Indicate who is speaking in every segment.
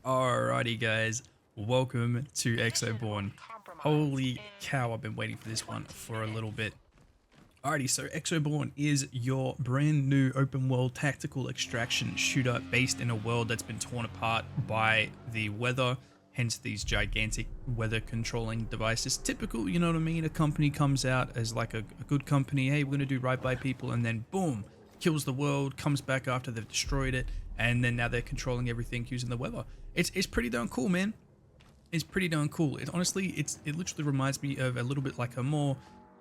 Speaker 1: Alrighty guys, welcome to EXOBORNE. Holy cow, I've been waiting for this one for a little bit. Alrighty, so EXOBORNE is your brand new open world tactical extraction shooter based in a world that's been torn apart by the weather, hence these gigantic weather controlling devices. Typical, you know what I mean? A company comes out as like a good company, hey, we're gonna do right by people, and then boom, kills the world, comes back after they've destroyed it, and then now they're controlling everything using the weather. It's pretty darn cool, man. It's pretty darn cool. It literally reminds me of a little bit like a more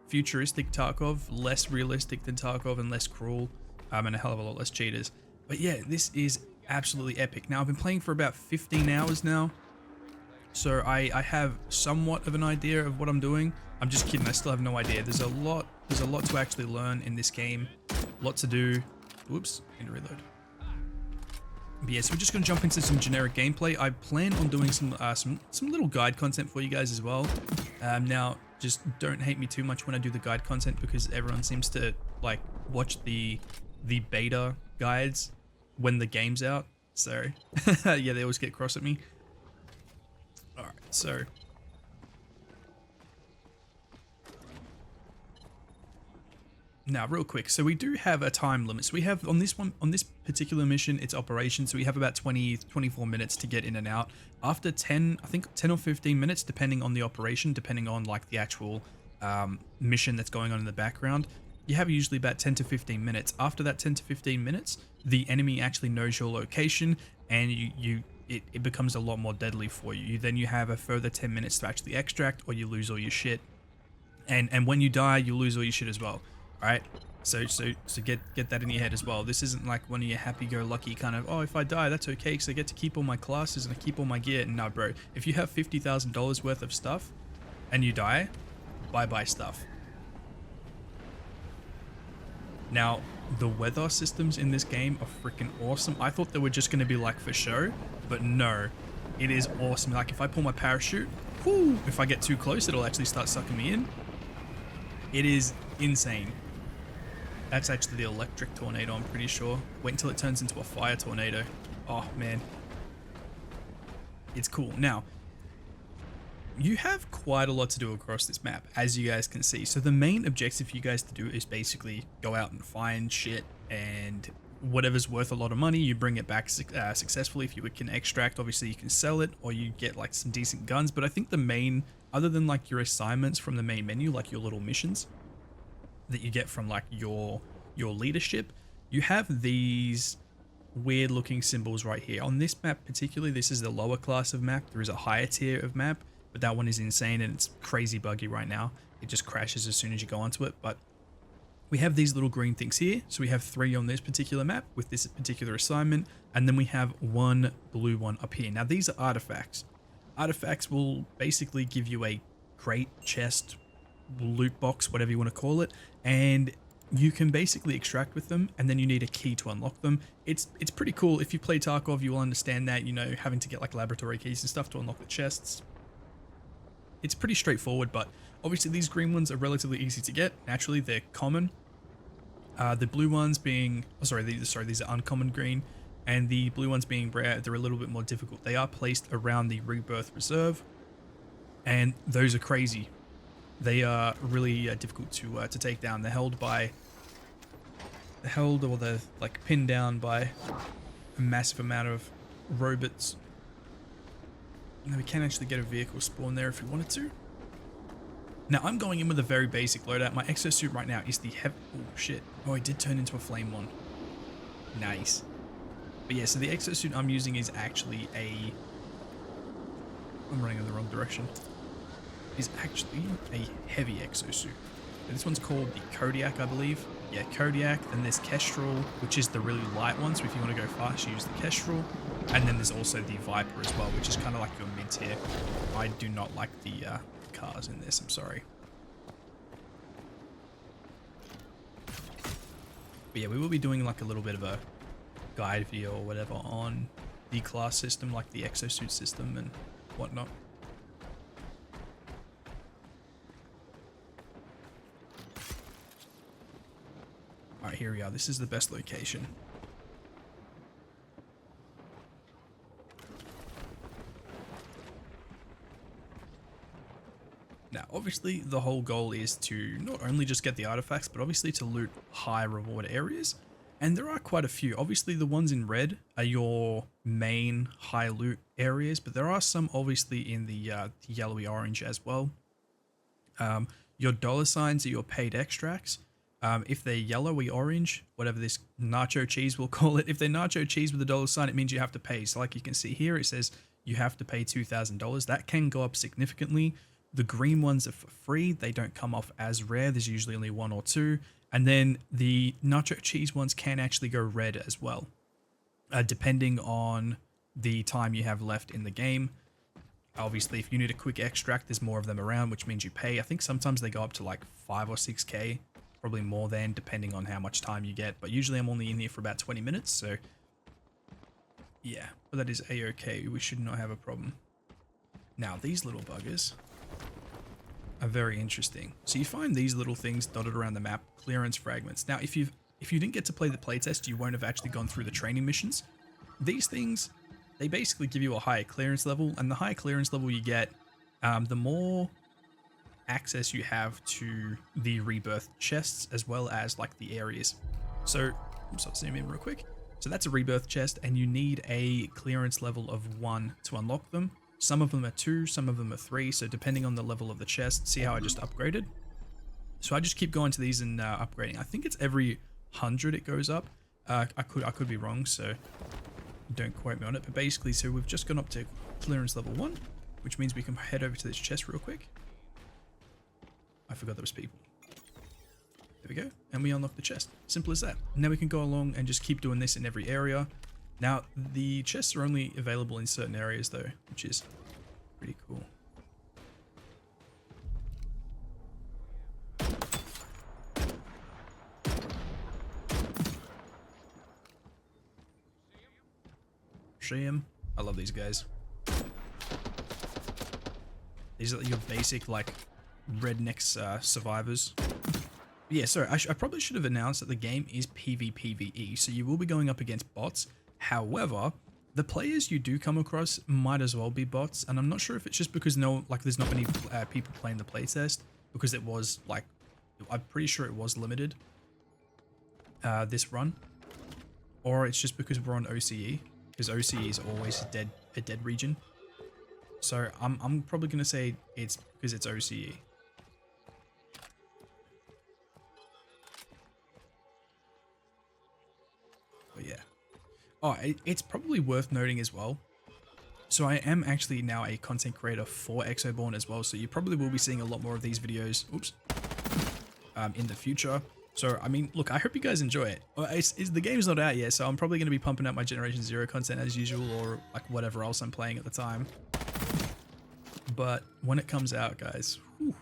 Speaker 1: futuristic Tarkov, less realistic than Tarkov and less cruel, and a hell of a lot less cheaters. But yeah, this is absolutely epic. Now I've been playing for about 15 hours now, so I have somewhat of an idea of what I'm doing. I'm just kidding, I still have no idea. There's a lot to actually learn in this game, a lot to do. Whoops, need to reload. But yeah, so we're just going to jump into some generic gameplay. I plan on doing some little guide content for you guys as well. Now, just don't hate me too much when I do the guide content, because everyone seems to like watch the beta guides when the game's out. So yeah, they always get cross at me. All right, so now, real quick, so we do have a time limit. So we have on this particular mission, it's operation, so we have about 24 minutes to get in and out. After 10, I think 10 or 15 minutes, depending on the operation, depending on like the actual mission that's going on in the background, you have usually about 10 to 15 minutes. After that 10 to 15 minutes, the enemy actually knows your location, and it becomes a lot more deadly for you. Then you have a further 10 minutes to actually extract, or you lose all your shit. And when you die, you lose all your shit as well. Right, so get that in your head as well. This isn't like one of your happy-go-lucky kind of, oh, if I die, that's okay because I get to keep all my classes and I keep all my gear. No, bro. If you have $50,000 worth of stuff and you die, bye-bye stuff. Now, the weather systems in this game are freaking awesome. I thought they were just going to be like for show, but no, it is awesome. Like if I pull my parachute, whoo, if I get too close, it'll actually start sucking me in. It is insane. That's actually the electric tornado, I'm pretty sure. Wait until it turns into a fire tornado. Oh, man. It's cool. Now, you have quite a lot to do across this map, as you guys can see. So the main objective for you guys to do is basically go out and find shit, and whatever's worth a lot of money, you bring it back successfully. If you can extract, obviously you can sell it, or you get like some decent guns. But I think the main, other than like your assignments from the main menu, like your little missions that you get from like your leadership, you have these weird looking symbols right here. On this map particularly, this is the lower class of map. There is a higher tier of map, but that one is insane and it's crazy buggy right now. It just crashes as soon as you go onto it. But we have these little green things here. So we have 3 on this particular map with this particular assignment, and then we have 1 blue one up here. Now these are artifacts. Artifacts will basically give you a crate, chest, loot box, whatever you want to call it, and you can basically extract with them, and then you need a key to unlock them. It's pretty cool. If you play Tarkov, you will understand that, you know, having to get like laboratory keys and stuff to unlock the chests. It's pretty straightforward, but obviously these green ones are relatively easy to get. Naturally, they're common. The blue ones being, these are uncommon green, and the blue ones being rare, they're a little bit more difficult. They are placed around the rebirth reserve, and those are crazy. They are really difficult to take down. They're held or they're like pinned down by a massive amount of robots. Now we can actually get a vehicle spawn there if we wanted to. Now I'm going in with a very basic loadout. My exosuit right now is the oh shit. Oh, it did turn into a flame one. Nice. But yeah, so the exosuit I'm using is actually I'm running in the wrong direction. Is actually a heavy exosuit. This one's called the Kodiak, I believe. Yeah, Kodiak. Then there's Kestrel, which is the really light one. So if you want to go fast, you use the Kestrel. And then there's also the Viper as well, which is kind of like your mid tier. I do not like the cars in this. I'm sorry. But yeah, we will be doing like a little bit of a guide video or whatever on the class system, like the exosuit system and whatnot. Alright, here we are. This is the best location. Obviously, the whole goal is to not only just get the artifacts, but obviously to loot high reward areas. And there are quite a few. Obviously, the ones in red are your main high loot areas, but there are some obviously in the yellowy orange as well. Your dollar signs are your paid extracts. If they're yellowy orange, whatever this nacho cheese will call it, if they're nacho cheese with a dollar sign, it means you have to pay. So like you can see here, it says you have to pay $2,000. That can go up significantly. The green ones are for free. They don't come off as rare. There's usually only one or two. And then the nacho cheese ones can actually go red as well, depending on the time you have left in the game. Obviously, if you need a quick extract, there's more of them around, which means you pay. I think sometimes they go up to like 5 or 6k, probably more than, depending on how much time you get. But usually I'm only in here for about 20 minutes, so yeah, but that is a-okay. We should not have a problem. Now, these little buggers are very interesting. So you find these little things dotted around the map, clearance fragments. Now, if you didn't get to play the playtest, you won't have actually gone through the training missions. These things, they basically give you a higher clearance level, and the higher clearance level you get, the more access you have to the rebirth chests, as well as like the areas. So, I'll zoom in real quick. So that's a rebirth chest, and you need a clearance level of 1 to unlock them. Some of them are 2, some of them are 3, so depending on the level of the chest. See how I just upgraded? So I just keep going to these and upgrading. I think it's every 100 it goes up. I could be wrong, so don't quote me on it. But basically, so we've just gone up to clearance level 1, which means we can head over to this chest real quick. I forgot there was people. There we go, and we unlock the chest. Simple as that. Now we can go along and just keep doing this in every area. Now, the chests are only available in certain areas though, which is pretty cool. See him? I love these guys. These are your basic, like, rednecks survivors. Yeah, sorry, I probably should have announced that the game is PvPvE, so you will be going up against bots. However, the players you do come across might as well be bots, and I'm not sure if it's just because there's not many people playing the playtest, because it was like, I'm pretty sure it was limited this run, or it's just because we're on OCE, because OCE is always a dead region. So I'm probably gonna say it's because it's OCE. But yeah. Oh, it's probably worth noting as well. So I am actually now a content creator for EXOBORNE as well, so you probably will be seeing a lot more of these videos, in the future. So, I mean, look, I hope you guys enjoy it. The game's not out yet, so I'm probably going to be pumping out my Generation Zero content as usual, or like whatever else I'm playing at the time. But when it comes out, guys, whew.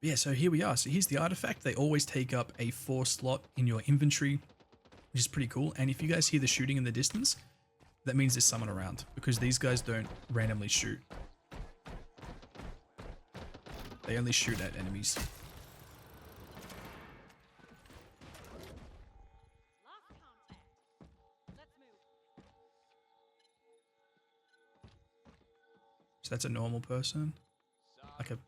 Speaker 1: Yeah, so here we are. So here's the artifact. They always take up a 4 slot in your inventory, which is pretty cool. And if you guys hear the shooting in the distance, that means there's someone around, because these guys don't randomly shoot. They only shoot at enemies. So that's a normal person, like a.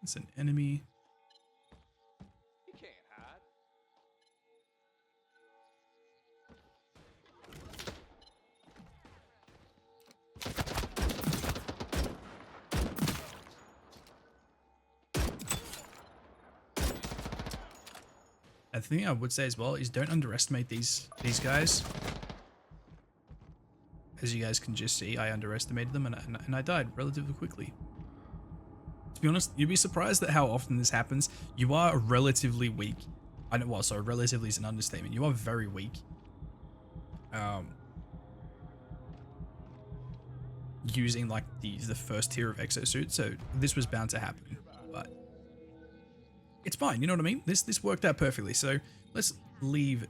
Speaker 1: It's an enemy.
Speaker 2: You can't hide.
Speaker 1: And the thing I would say as well is don't underestimate these guys. As you guys can just see, I underestimated them and I died relatively quickly. To be honest, you'd be surprised at how often this happens. You are relatively weak. I know, well, sorry, relatively is an understatement. You are very weak. Using like the first tier of exosuit, so this was bound to happen, but it's fine. You know what I mean? This worked out perfectly. So let's leave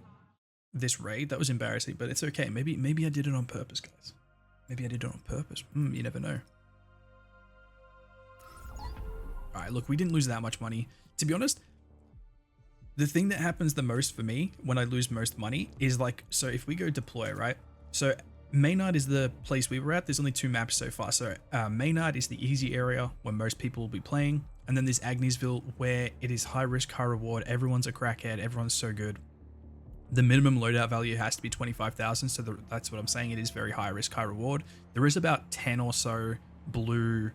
Speaker 1: this raid. That was embarrassing, but it's okay. Maybe I did it on purpose, guys. Maybe I did it on purpose. You never know. All right, look, we didn't lose that much money. To be honest, The thing that happens the most for me when I lose most money is like, so if we go deploy, right? So Maynard is the place we were at. There's only 2 maps so far. So Maynard is the easy area where most people will be playing. And then there's Agnesville where it is high risk, high reward. Everyone's a crackhead. Everyone's so good. The minimum loadout value has to be 25,000. So that's what I'm saying. It is very high risk, high reward. There is about 10 or so blue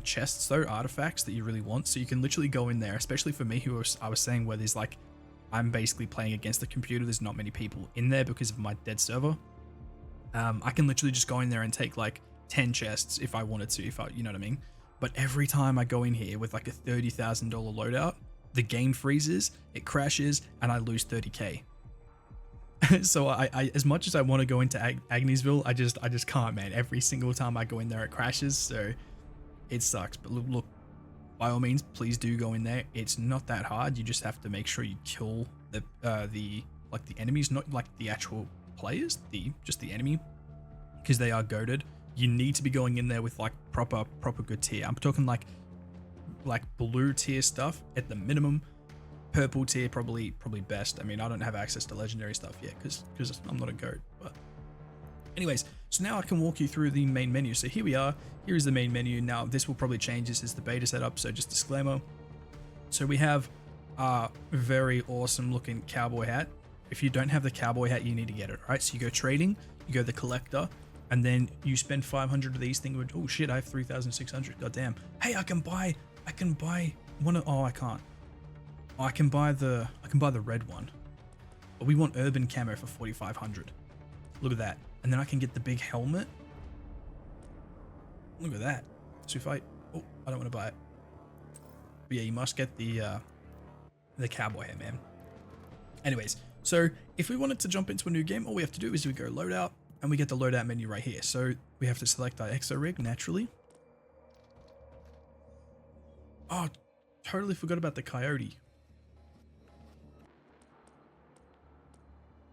Speaker 1: chests though, artifacts that you really want. So you can literally go in there, especially for me I was saying where there's like, I'm basically playing against the computer. There's not many people in there because of my dead server. I can literally just go in there and take like 10 chests if I wanted to, you know what I mean? But every time I go in here with like a $30,000 loadout, the game freezes, it crashes, and I lose 30k. So I as much as I want to go into Agnesville, I just can't, man. Every single time I go in there, it crashes, so it sucks. But look, by all means, please do go in there. It's not that hard. You just have to make sure you kill the enemies, not like the actual players, just the enemy, because they are goated. You need to be going in there with like proper good tier. I'm talking like blue tier stuff at the minimum. Purple tier probably best. I mean, I don't have access to legendary stuff yet because I'm not a goat. But anyways, so now I can walk you through the main menu. So here we are. Here is the main menu. Now this will probably change. This is the beta setup, so just disclaimer. So we have a very awesome looking cowboy hat. If you don't have the cowboy hat, you need to get it. All right, so you go trading, you go the collector, and then you spend 500 of these things. Oh shit, I have 3,600. God damn. Hey, I can buy one of. Oh, I can't. Oh, I can buy the red one, but we want urban camo for 4,500. Look at that. And then I can get the big helmet. Look at that. So if I don't want to buy it. But yeah, you must get the cowboy hat, man. Anyways, so if we wanted to jump into a new game, all we have to do is we go loadout, and we get the loadout menu right here. So we have to select our exo rig naturally. Oh, totally forgot about the coyote.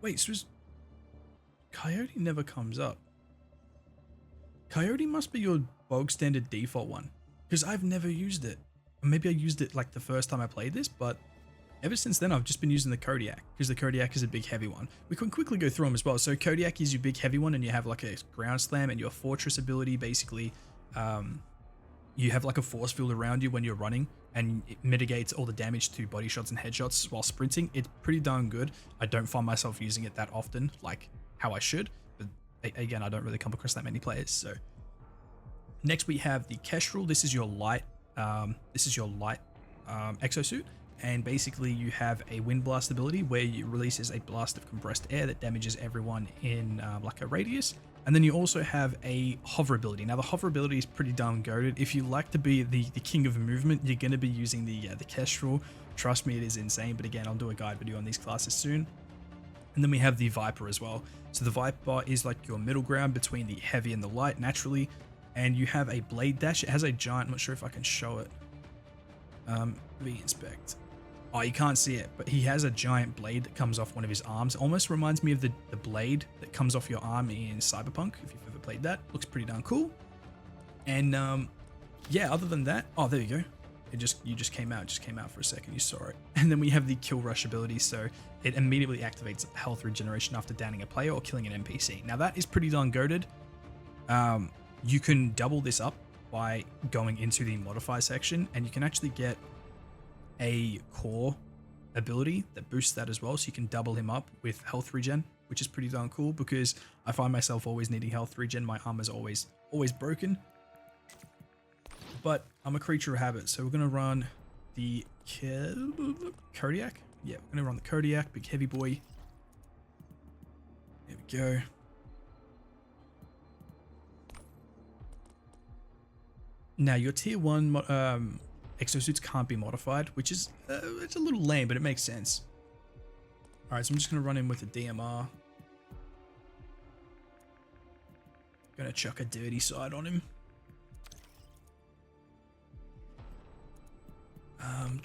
Speaker 1: Wait, so coyote never comes up. Coyote must be your bog standard default one, because I've never used it. Or maybe I used it like the first time I played this, but ever since then I've just been using the Kodiak, because the Kodiak is a big heavy one. We can quickly go through them as well. So Kodiak is your big heavy one, and you have like a ground slam, and your fortress ability basically, you have like a force field around you when you're running, and it mitigates all the damage to body shots and headshots while sprinting. It's pretty darn good. I don't find myself using it that often, like how I should, but again, I don't really come across that many players. So next we have the Kestrel. This is your light exosuit, and basically you have a wind blast ability where it releases a blast of compressed air that damages everyone in like a radius. And then you also have a hover ability. Now the hover ability is pretty darn goated. If you like to be the king of movement, you're going to be using the Kestrel. Trust me, it is insane. But again, I'll do a guide video on these classes soon. And then we have the Viper as well. So the Viper is like your middle ground between the heavy and the light naturally. And you have a blade dash. It has a giant, I'm not sure if I can show it. V-inspect. Oh, you can't see it, but he has a giant blade that comes off one of his arms. Almost reminds me of the blade that comes off your arm in Cyberpunk, if you've ever played that. Looks pretty darn cool. And yeah, other than that, oh, there you go. You just came out for a second, you saw it. And then we have the kill rush ability, so it immediately activates health regeneration after downing a player or killing an NPC. Now that is pretty darn goated. You can double this up by going into the modify section, and you can actually get a core ability that boosts that as well, so you can double him up with health regen, which is pretty darn cool because I find myself always needing health regen. My armor's always broken, but I'm a creature of habit, so we're gonna run the Kodiak. Yeah, we're gonna run the Kodiak, big heavy boy. There we go. Now your tier 1 exosuits can't be modified, which is it's a little lame, but it makes sense. All right, so I'm just gonna run in with a DMR. Gonna chuck a dirty side on him. I'm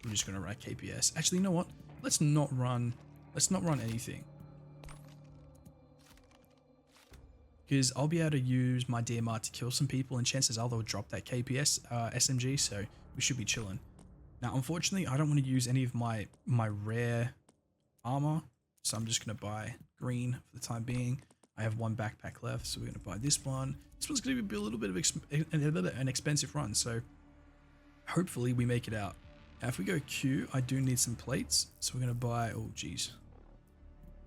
Speaker 1: just gonna write KPS. Actually, you know what? Let's not run anything, because I'll be able to use my DMR to kill some people, and chances are they'll drop that KPS SMG, so we should be chilling. Now, unfortunately, I don't want to use any of my rare armor, so I'm just going to buy green for the time being. I have one backpack left, so we're going to buy this one. This one's going to be a little bit of an expensive run, so hopefully we make it out. Now, if we go Q, I do need some plates, so we're going to buy, oh geez,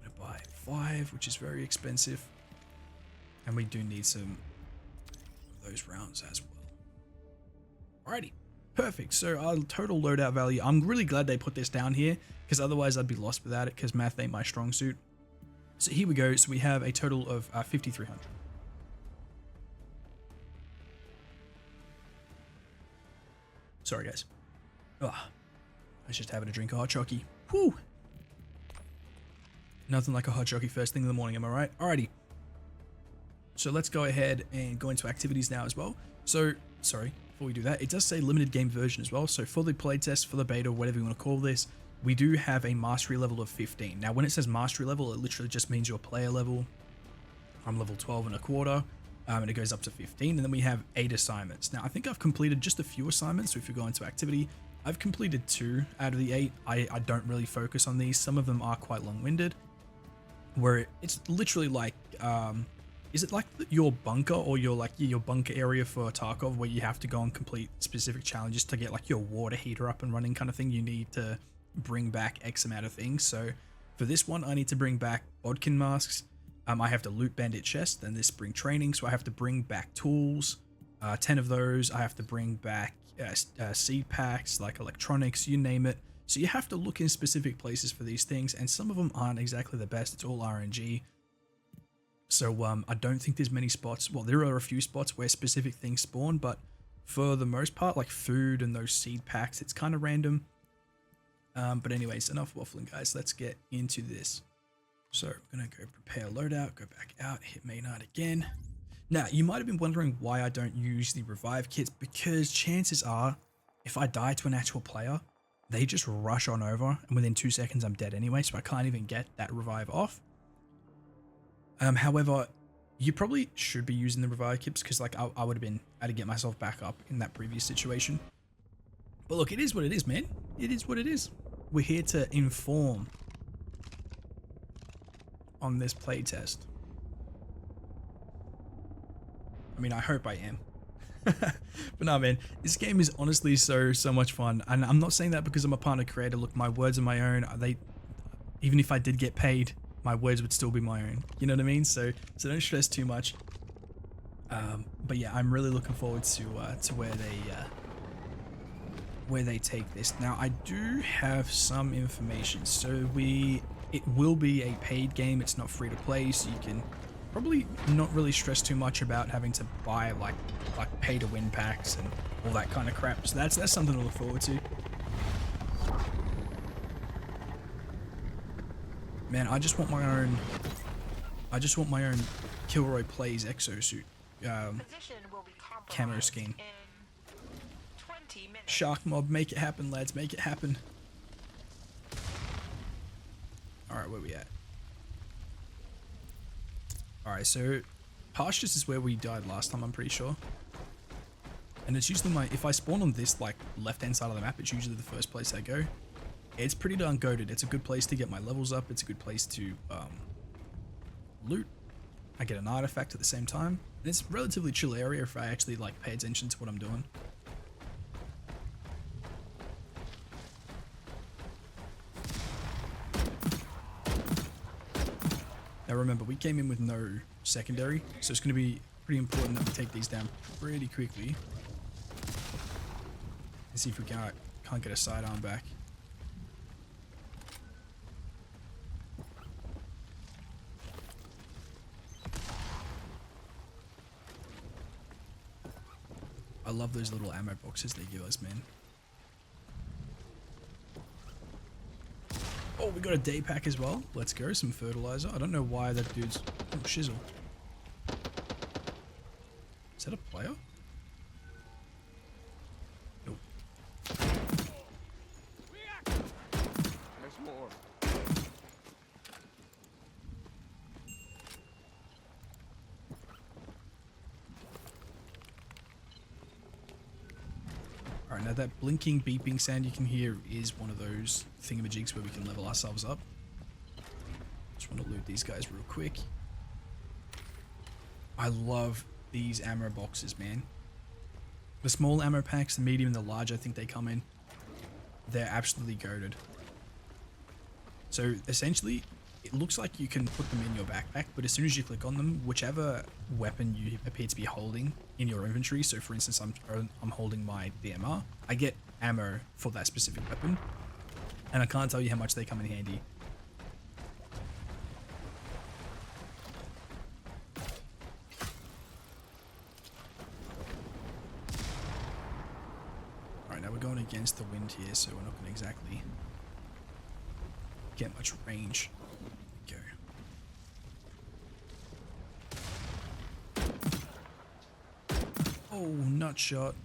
Speaker 1: I'm going to buy 5, which is very expensive, and we do need some of those rounds as well. Alrighty. Perfect. So our total loadout value, I'm really glad they put this down here, because otherwise I'd be lost without it, because math ain't my strong suit. So here we go. So we have a total of 5,300. Sorry, guys. Oh, I was just having a drink of hot chockey. Whew. Nothing like a hot chockey first thing in the morning, am I right? Alrighty. So let's go ahead and go into activities now as well. So, sorry. Before we do that, it does say limited game version as well. So for the playtest, for the beta, whatever you want to call this, we do have a mastery level of 15. Now, when it says mastery level, it literally just means your player level. I'm level 12 and a quarter, and it goes up to 15. And then we have 8 assignments. Now, I think I've completed just a few assignments. So if you go into activity, I've completed 2 out of the 8. I don't really focus on these. Some of them are quite long-winded, where it's literally like, is it like your bunker or your bunker area for Tarkov, where you have to go and complete specific challenges to get like your water heater up and running kind of thing? You need to bring back X amount of things. So for this one, I need to bring back bodkin masks. I have to loot bandit chest, and this spring training. So I have to bring back tools, 10 of those. I have to bring back seed packs, like electronics, you name it. So you have to look in specific places for these things, and some of them aren't exactly the best. It's all RNG. So I don't think there's many spots. Well, there are a few spots where specific things spawn, but for the most part, like food and those seed packs, it's kind of random. But anyways, enough waffling, guys. Let's get into this. So I'm going to go prepare loadout, go back out, hit Maynard again. Now, you might have been wondering why I don't use the revive kits, because chances are, if I die to an actual player, they just rush on over, and within 2 seconds, I'm dead anyway, so I can't even get that revive off. However, you probably should be using the revive kits, because like I would have been able to get myself back up in that previous situation. But look, it is what it is, man. It is what it is. We're here to inform on this playtest. I mean, I hope I am. But no, man, this game is honestly so much fun. And I'm not saying that because I'm a partner creator. Look, my words are my own. Even if I did get paid, my words would still be my own. You know what I mean? So don't stress too much. But yeah, I'm really looking forward to where they take this. Now, I do have some information. So it will be a paid game. It's not free to play, so you can probably not really stress too much about having to buy like pay to win packs and all that kind of crap. So that's something to look forward to. Man, I just want my own KilroyPlays exosuit camo scheme. Shark mob, make it happen, lads, make it happen. Alright, where we at? Alright, so pastures is where we died last time, I'm pretty sure. And it's usually if I spawn on this like left hand side of the map, it's usually the first place I go. It's pretty darn goated. It's a good place to get my levels up. It's a good place to loot. I get an artifact at the same time. And it's a relatively chill area if I actually like pay attention to what I'm doing. Now remember, we came in with no secondary, so it's going to be pretty important that we take these down pretty quickly. And see if we can't get a sidearm back. I love those little ammo boxes they give us, man. Oh, we got a day pack as well. Let's go, some fertilizer. I don't know why that dude's... Oh, shizzle. Is that a player? Nope.
Speaker 2: There's more.
Speaker 1: Alright, Alright, now that blinking, beeping sound you can hear is one of those thingamajigs where we can level ourselves up. Just want to loot these guys real quick. I love these ammo boxes, man. The small ammo packs, the medium and the large, I think they come in. They're absolutely goated. So essentially, it looks like you can put them in your backpack, but as soon as you click on them, whichever weapon you appear to be holding in your inventory, so for instance, I'm holding my DMR, I get ammo for that specific weapon, and I can't tell you how much they come in handy. Alright, now we're going against the wind here, so we're not going to exactly get much range. Go. Oh, nut shot.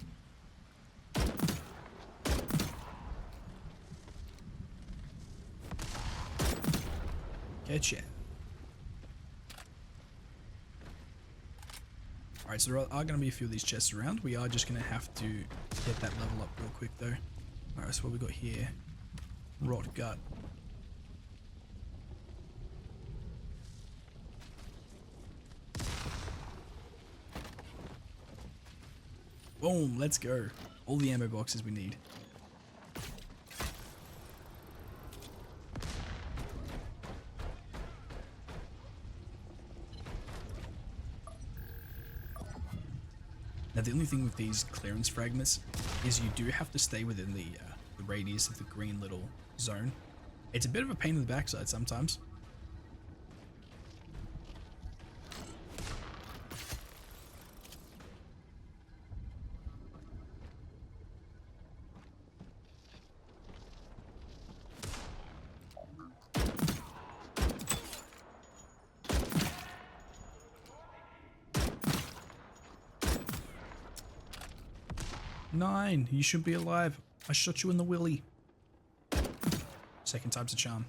Speaker 1: Getcha. Alright, so there are going to be a few of these chests around. We are just going to have to get that level up real quick though. Alright, so what we got here? Rot gut. Boom, let's go. All the ammo boxes we need. Now the only thing with these clearance fragments is you do have to stay within the radius of the green little zone. It's a bit of a pain in the backside sometimes. Nine, you should be alive. I shot you in the willy. Second time's a charm.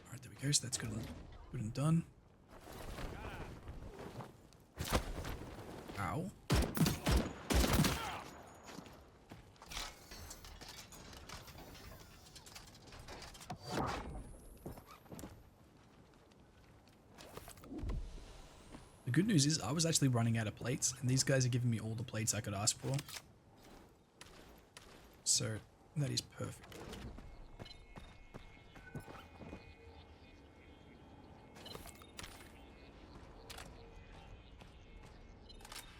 Speaker 1: Alright, there we go. So that's good and done. Ow. The good news is I was actually running out of plates, and these guys are giving me all the plates I could ask for. So that is perfect.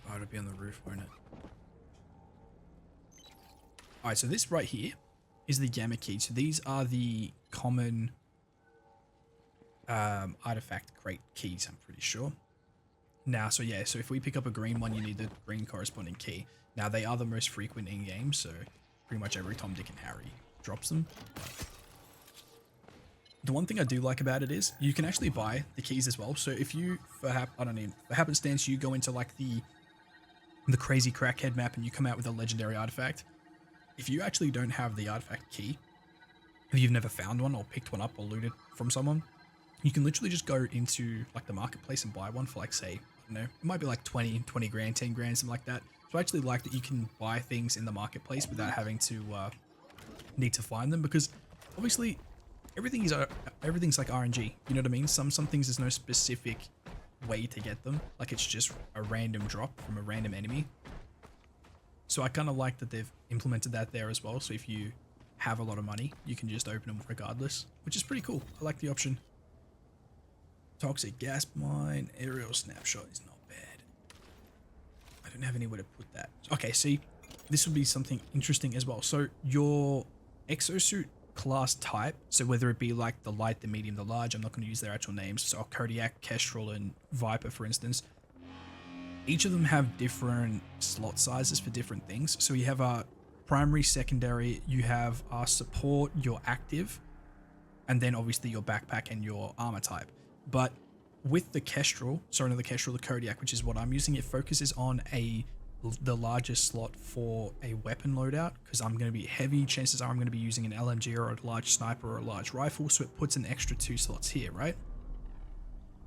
Speaker 1: Oh, it'll be on the roof, won't it? Alright, so this right here is the gamma key. So these are the common artifact crate keys, I'm pretty sure. Now, so yeah, so if we pick up a green one, you need the green corresponding key. Now, they are the most frequent in-game, so pretty much every Tom, Dick, and Harry drops them. The one thing I do like about it is you can actually buy the keys as well. So if you, for happenstance, you go into like the crazy crackhead map and you come out with a legendary artifact, if you actually don't have the artifact key, if you've never found one or picked one up or looted from someone, you can literally just go into like the marketplace and buy one for like, say, I don't know, it might be like 20 grand, 10 grand, something like that. So I actually like that you can buy things in the marketplace without having to need to find them, because obviously everything's like RNG, you know what I mean? Some things there's no specific way to get them, like it's just a random drop from a random enemy. So I kind of like that they've implemented that there as well. So if you have a lot of money, you can just open them regardless, which is pretty cool. I like the option. Toxic gas mine, aerial snapshot is not bad. I don't have anywhere to put that. Okay, see, this would be something interesting as well. So your exosuit class type, so whether it be like the light, the medium, the large, I'm not going to use their actual names, so Kodiak, Kestrel, and Viper, for instance, each of them have different slot sizes for different things. So you have a primary, secondary, you have our support, your active, and then obviously your backpack and your armor type. But with the Kestrel, the Kodiak, which is what I'm using, it focuses on the largest slot for a weapon loadout, because I'm going to be heavy. Chances are I'm going to be using an LMG or a large sniper or a large rifle, so it puts an extra 2 slots here, right?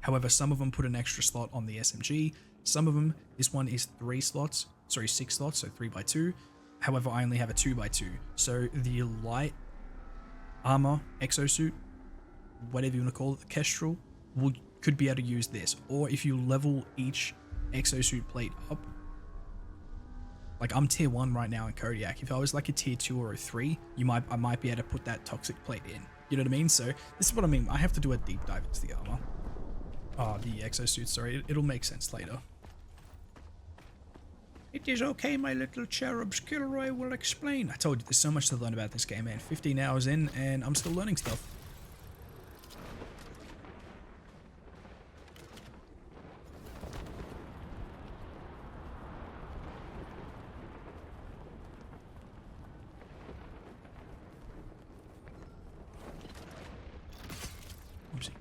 Speaker 1: However, some of them put an extra slot on the SMG, Some of them, this one is 6 slots, so 3x2. However, I only have a 2x2. So the light armor exosuit, whatever you want to call it, the Kestrel, could be able to use this. Or if you level each exosuit plate up, like I'm tier 1 right now in Kodiak. If I was like a tier 2 or a 3, I might be able to put that toxic plate in. You know what I mean? So this is what I mean. I have to do a deep dive into the armor. The exosuit, sorry. It'll make sense later. It is okay, my little cherubs. Kilroy will explain. I told you, there's so much to learn about this game, man. 15 hours in, and I'm still learning stuff. Oopsie.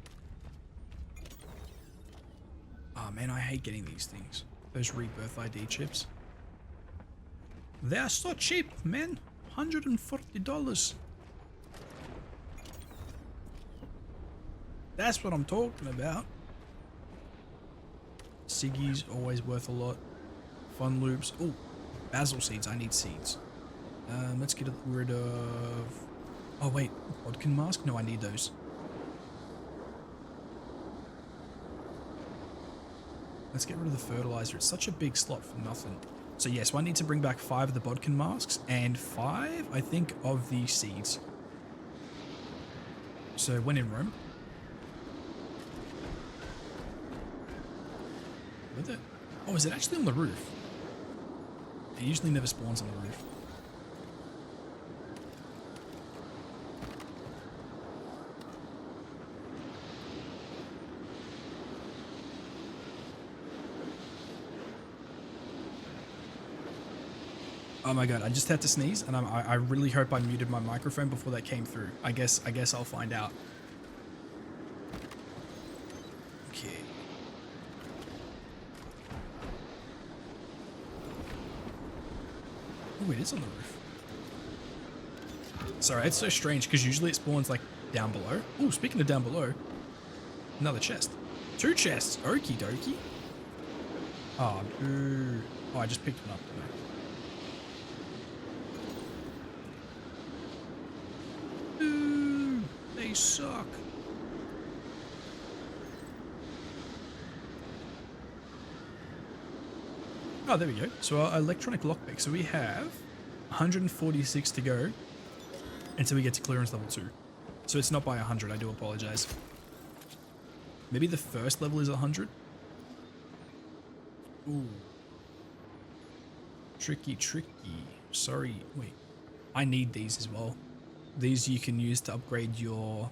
Speaker 1: Oh, man, I hate getting these things. Those Rebirth ID chips. They are so cheap, man. $140. That's what I'm talking about. Siggy's always worth a lot. Fun loops. Oh, basil seeds. I need seeds. Let's get rid of... Oh, wait. Bodkin mask? No, I need those. Let's get rid of the fertilizer. It's such a big slot for nothing. So yes, I need to bring back 5 of the Bodkin masks and 5, I think, of the seeds. So when in Rome. With it? Oh, is it actually on the roof? It usually never spawns on the roof. Oh my god, I just had to sneeze, and I really hope I muted my microphone before that came through. I guess I'll find out. Okay. Oh, it is on the roof. Sorry, it's so strange, because usually it spawns, like, down below. Oh, speaking of down below, another chest. 2 chests! Okie dokie. Oh, boo. Oh, I just picked one up, didn't I? Suck. Oh, there we go. So our electronic lockpick. So we have 146 to go until we get to clearance level 2. So it's not by 100. I do apologize. Maybe the first level is 100. Ooh. Tricky. Sorry. Wait. I need these as well. These you can use to upgrade your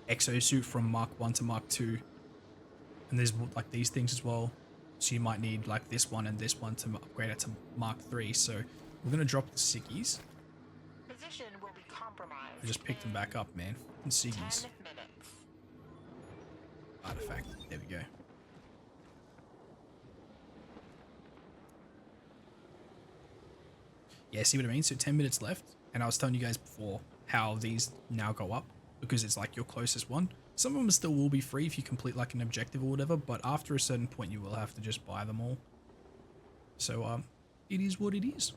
Speaker 1: exosuit from Mark 1 to Mark 2. And there's like these things as well. So you might need like this one and this one to upgrade it to Mark 3. So we're going to drop the Siggies.
Speaker 3: Position will be compromised.
Speaker 1: I just picked them back up, man. And Siggies. Artifact. There we go. Yeah, see what I mean? So 10 minutes left. And I was telling you guys before how these now go up because it's like your closest one. Some of them still will be free if you complete like an objective or whatever, but after a certain point you will have to just buy them all. So it is what it is.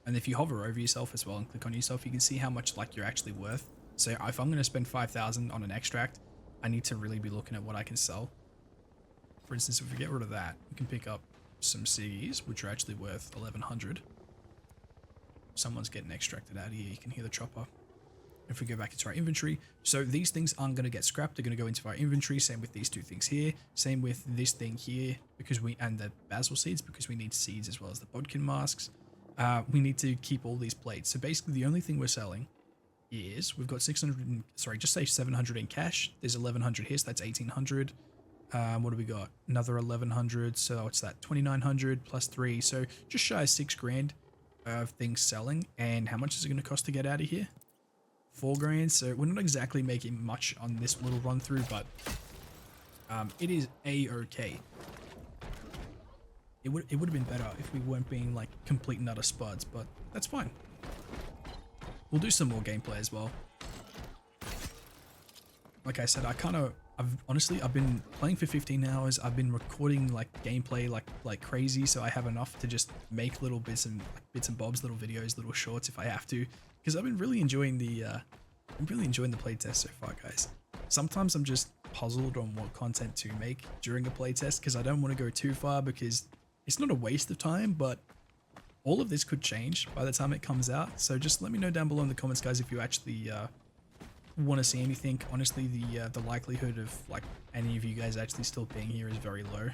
Speaker 1: And if you hover over yourself as well and click on yourself, you can see how much like you're actually worth. So if I'm going to spend 5,000 on an extract, I need to really be looking at what I can sell. For instance, if we get rid of that, we can pick up some Siggies, which are actually worth 1,100. Someone's getting extracted out of here. You can hear the chopper. If we go back into our inventory, so these things aren't going to get scrapped. They're going to go into our inventory. Same with these 2 things here. Same with this thing here, and the basil seeds, because we need seeds as well as the bodkin masks. We need to keep all these plates. So basically, the only thing we're selling is we've got 600. Just say 700 in cash. There's 1,100 here, so that's 1,800. What do we got? Another 1,100, so it's that 2,900 plus 3, so just shy of 6 grand of things selling. And how much is it going to cost to get out of here? 4 grand. So we're not exactly making much on this little run through, but it is a-okay. It would have been better if we weren't being like complete and utter spuds, but that's fine. we'll do some more gameplay as well. Like I said, I've been playing for 15 hours. I've been recording like gameplay like crazy, so I have enough to just make little bits and bobs, little videos, little shorts if I have to, because I've been really enjoying the playtest so far, guys. Sometimes I'm just puzzled on what content to make during a playtest because I don't want to go too far, because it's not a waste of time, but all of this could change by the time it comes out. So just let me know down below in the comments, guys, if you actually want to see anything. Honestly, the likelihood of like any of you guys actually still being here is very low.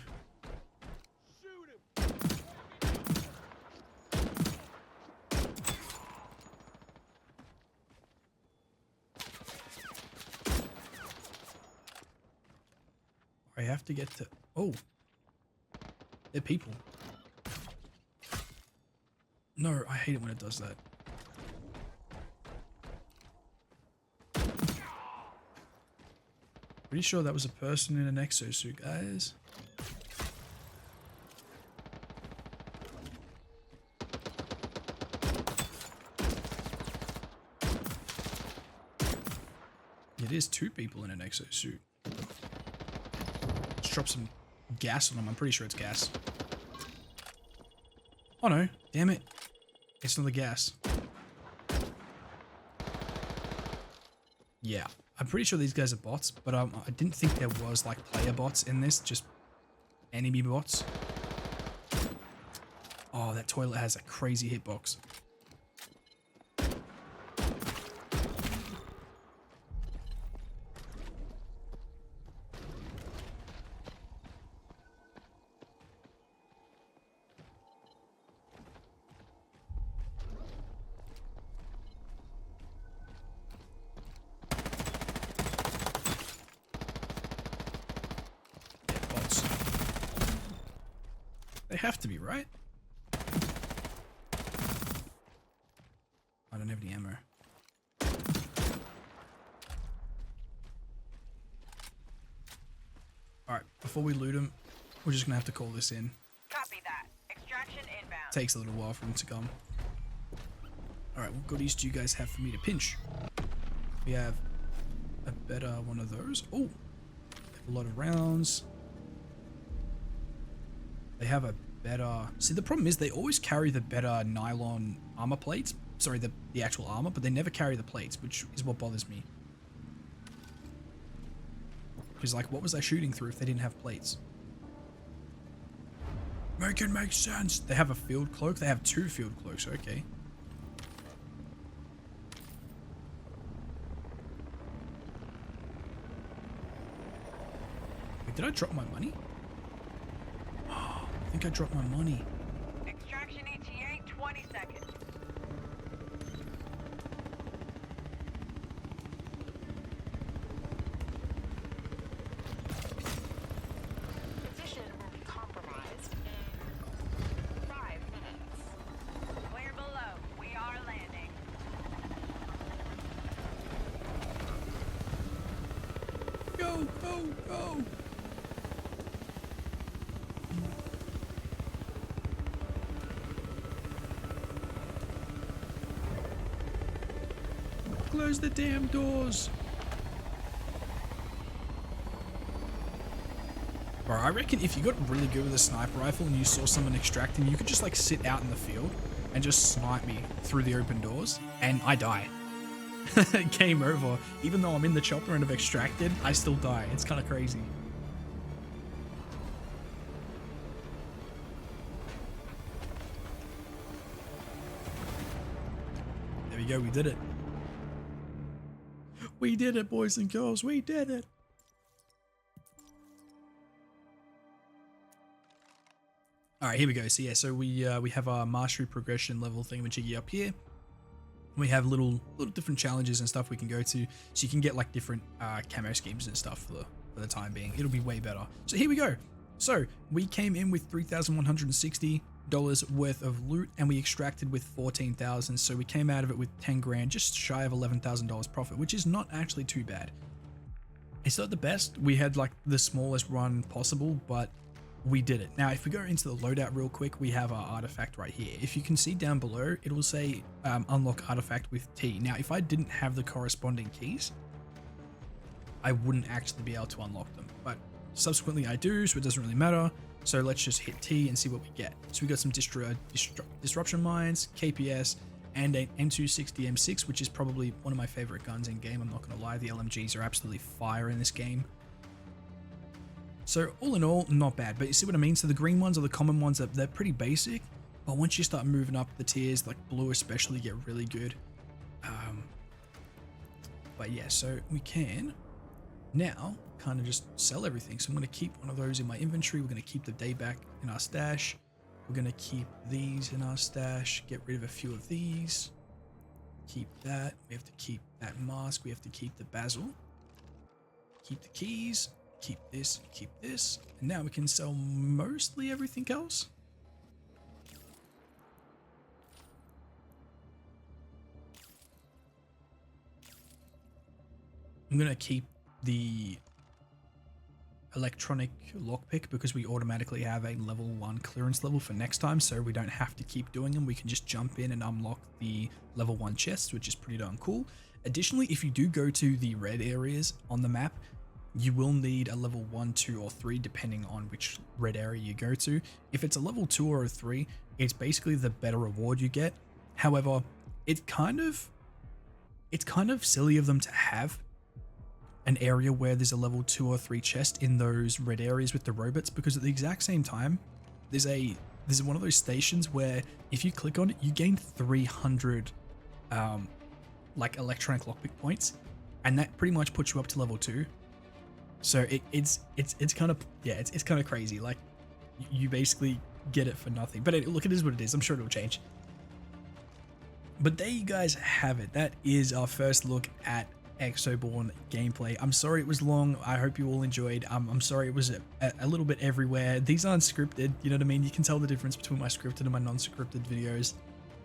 Speaker 1: I have to get to... Oh. They're people. No, I hate it when it does that. Pretty sure that was a person in an exosuit, guys. It is 2 people in an exosuit. Let's drop some gas on them. I'm pretty sure it's gas. Oh no, damn it. It's not the gas. Yeah, I'm pretty sure these guys are bots, but I didn't think there was like player bots in this, just enemy bots. Oh, that toilet has a crazy hitbox. They have to be, right? I don't have any ammo. Alright, before we loot them, we're just gonna have to call this in.
Speaker 3: Copy that. Extraction inbound.
Speaker 1: Takes a little while for them to come. Alright, what goodies do you guys have for me to pinch? We have a better one of those. Oh, a lot of rounds. They have a better... See, the problem is they always carry the better nylon armor plates. Sorry, the actual armor, but they never carry the plates, which is what bothers me. Because, like, what was I shooting through if they didn't have plates? Make it make sense. They have a field cloak. They have 2 field cloaks. Okay. Wait, did I drop my money? I think I dropped my money.
Speaker 3: Extraction ETA 20 seconds. Position will be compromised in 5 minutes. Clear below. We are landing.
Speaker 1: Go, go, go! Close the damn doors. Bro, I reckon if you got really good with a sniper rifle and you saw someone extracting, you could just like sit out in the field and just snipe me through the open doors and I die. Game over. Even though I'm in the chopper and have extracted, I still die. It's kind of crazy. There we go, we did it. We did it, boys and girls. We did it. All right, here we go. So yeah, so we have our mastery progression level thingamajiggy up here. We have little different challenges and stuff we can go to, so you can get like different camo schemes and stuff for the time being. It'll be way better. So here we go. So we came in with $3,160 worth of loot and we extracted with 14,000, so we came out of it with 10 grand, just shy of $11,000 profit, which is not actually too bad. It's not the best. We had like the smallest run possible, but we did it. Now, if we go into the loadout real quick, we have our artifact right here. If you can see down below, it will say unlock artifact with T. Now, if I didn't have the corresponding keys, I wouldn't actually be able to unlock them. But subsequently I do, so it doesn't really matter. So let's just hit T and see what we get. So we got some disruption mines, KPS, and an M260 M6, which is probably one of my favorite guns in game. I'm not going to lie, the LMGs are absolutely fire in this game. So all in all, not bad, but you see what I mean? So the green ones are the common ones, they're pretty basic, but once you start moving up the tiers, like blue especially, get really good. But yeah, so we can now kind of just sell everything. So I'm going to keep one of those in my inventory. We're going to keep the day back in our stash. We're going to keep these in our stash, get rid of a few of these, keep that. We have to keep that mask. We have to keep the basil, keep the keys, keep this, keep this. And now we can sell mostly everything else. I'm going to keep the electronic lockpick because we automatically have a level 1 clearance level for next time, so we don't have to keep doing them. We can just jump in and unlock the level 1 chests, which is pretty darn cool. Additionally, if you do go to the red areas on the map, you will need a level 1, 2, or 3 depending on which red area you go to. If it's a level 2 or a 3, it's basically the better reward you get. However, it's kind of silly of them to have an area where there's a level 2 or 3 chest in those red areas with the robots, because at the exact same time there's one of those stations where if you click on it, you gain 300 like electronic lockpick points, and that pretty much puts you up to level 2. So it's kind of, yeah, it's kind of crazy. Like you basically get it for nothing, but look, it is what it is. I'm sure it'll change. But there you guys have it. That is our first look at EXOBORNE gameplay. I'm sorry it was long. I hope you all enjoyed. I'm sorry it was a little bit everywhere. These aren't scripted, you know what I mean? You can tell the difference between my scripted and my non-scripted videos.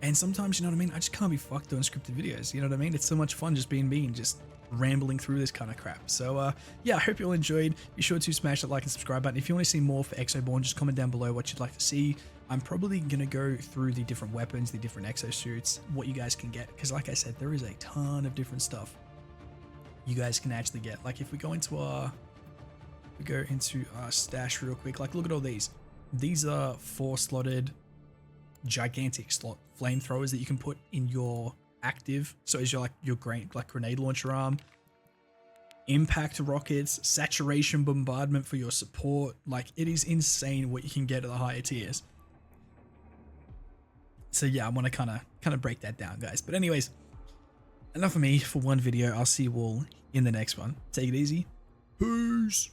Speaker 1: And sometimes, you know what I mean, I just can't be fucked doing scripted videos, you know what I mean? It's so much fun just being me and just rambling through this kind of crap. So yeah, I hope you all enjoyed. Be sure to smash that like and subscribe button. If you want to see more for EXOBORNE, just comment down below what you'd like to see. I'm probably going to go through the different weapons, the different exosuits, what you guys can get, because like I said, there is a ton of different stuff you guys can actually get. Like if we go into our stash real quick, like look at all these. These are 4-slotted gigantic slot flamethrowers that you can put in your active, so as your grenade launcher arm. Impact rockets, saturation bombardment for your support. Like it is insane what you can get at the higher tiers. So yeah, I want to kind of break that down, guys. But anyways, enough of me for one video. I'll see you all in the next one. Take it easy. Peace.